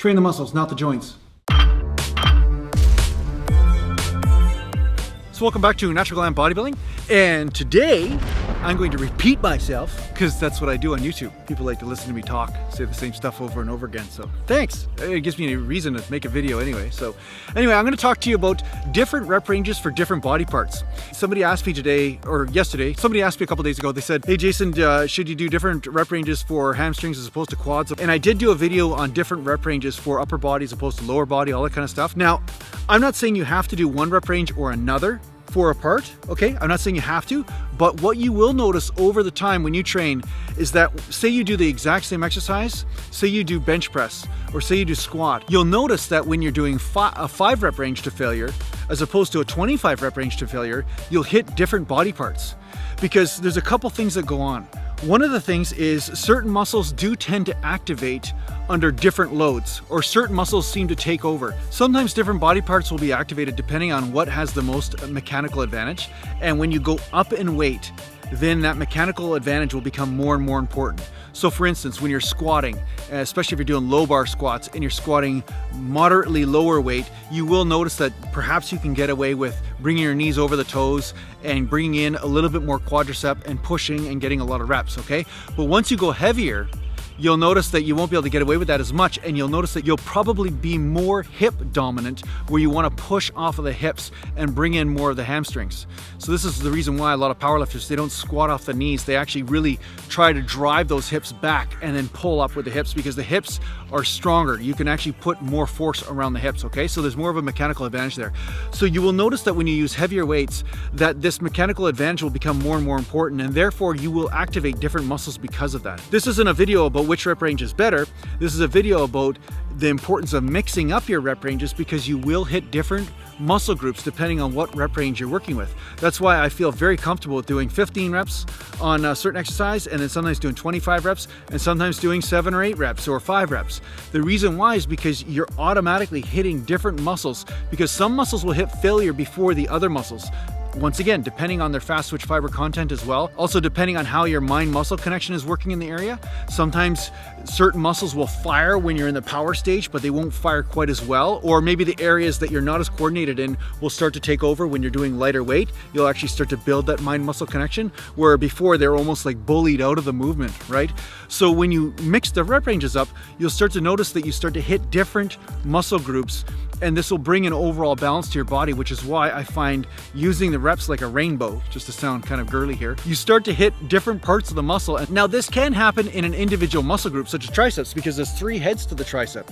Train the muscles, not the joints. So welcome back to Natural Gallant Bodybuilding, and today I'm going to repeat myself because that's what I do on YouTube. People like to listen to me talk, say the same stuff over and over again, so thanks. It gives me a reason to make a video anyway. So anyway, I'm going to talk to you about different rep ranges for different body parts. Somebody asked me today, or yesterday, somebody asked me a couple days ago, they said, hey Jason, should you do different rep ranges for hamstrings as opposed to quads? And I did do a video on different rep ranges for upper body as opposed to lower body, all that kind of stuff. Now, I'm not saying you have to do one rep range or another for a part, okay? I'm not saying you have to, but what you will notice over the time when you train is that, say you do the exact same exercise, say you do bench press, or say you do squat, you'll notice that when you're doing a 5 rep range to failure, as opposed to a 25 rep range to failure, you'll hit different body parts. Because there's a couple things that go on. One of the things is certain muscles do tend to activate under different loads, or certain muscles seem to take over. Sometimes different body parts will be activated depending on what has the most mechanical advantage. And when you go up in weight, then that mechanical advantage will become more and more important. So for instance, when you're squatting, especially if you're doing low bar squats and you're squatting moderately lower weight, you will notice that perhaps you can get away with bringing your knees over the toes and bringing in a little bit more quadricep and pushing and getting a lot of reps, okay? But once you go heavier, you'll notice that you won't be able to get away with that as much, and you'll notice that you'll probably be more hip dominant, where you want to push off of the hips and bring in more of the hamstrings. So this is the reason why a lot of powerlifters, they don't squat off the knees. They actually really try to drive those hips back and then pull up with the hips, because the hips are stronger. You can actually put more force around the hips, okay? So there's more of a mechanical advantage there. So you will notice that when you use heavier weights, that this mechanical advantage will become more and more important, and therefore you will activate different muscles because of that. This isn't a video about which rep range is better. This is a video about the importance of mixing up your rep ranges, because you will hit different muscle groups depending on what rep range you're working with. That's why I feel very comfortable with doing 15 reps on a certain exercise, and then sometimes doing 25 reps, and sometimes doing 7 or 8 reps or 5 reps. The reason why is because you're automatically hitting different muscles, because some muscles will hit failure before the other muscles. Once again, depending on their fast twitch fiber content as well. Also depending on how your mind-muscle connection is working in the area. Sometimes certain muscles will fire when you're in the power stage, but they won't fire quite as well. Or maybe the areas that you're not as coordinated in will start to take over when you're doing lighter weight. You'll actually start to build that mind-muscle connection, where before they're almost like bullied out of the movement, right? So when you mix the rep ranges up, you'll start to notice that you start to hit different muscle groups, and this will bring an overall balance to your body, which is why I find using the reps like a rainbow, just to sound kind of girly here, you start to hit different parts of the muscle. And now this can happen in an individual muscle group, such as triceps, because there's 3 heads to the tricep.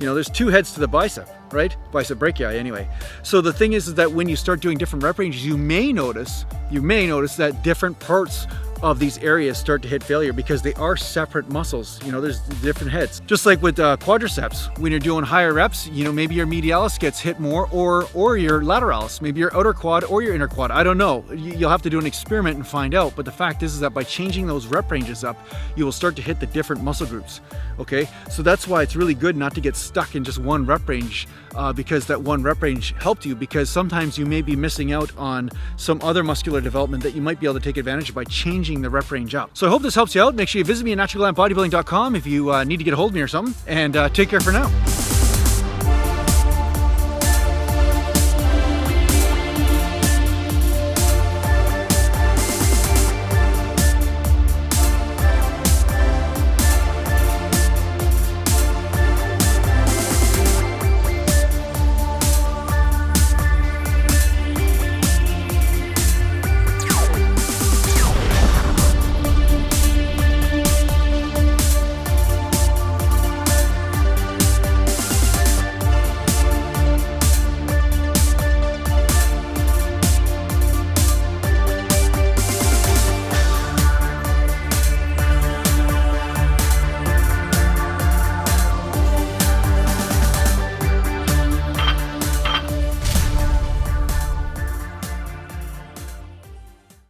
You know, there's 2 heads to the bicep, right? Bicep brachii anyway. So the thing is that when you start doing different rep ranges, you may notice that different parts of these areas start to hit failure, because they are separate muscles. You know, there's different heads. Just like with quadriceps, when you're doing higher reps, you know, maybe your medialis gets hit more, or your lateralis, maybe your outer quad or your inner quad. I don't know. You'll have to do an experiment and find out. But the fact is that by changing those rep ranges up, you will start to hit the different muscle groups. Okay, so that's why it's really good not to get stuck in just one rep range, because that one rep range helped you, because sometimes you may be missing out on some other muscular development that you might be able to take advantage of by changing the rep range up. So I hope this helps you out. Make sure you visit me at naturalgallantbodybuilding.com if you need to get a hold of me or something, and take care for now.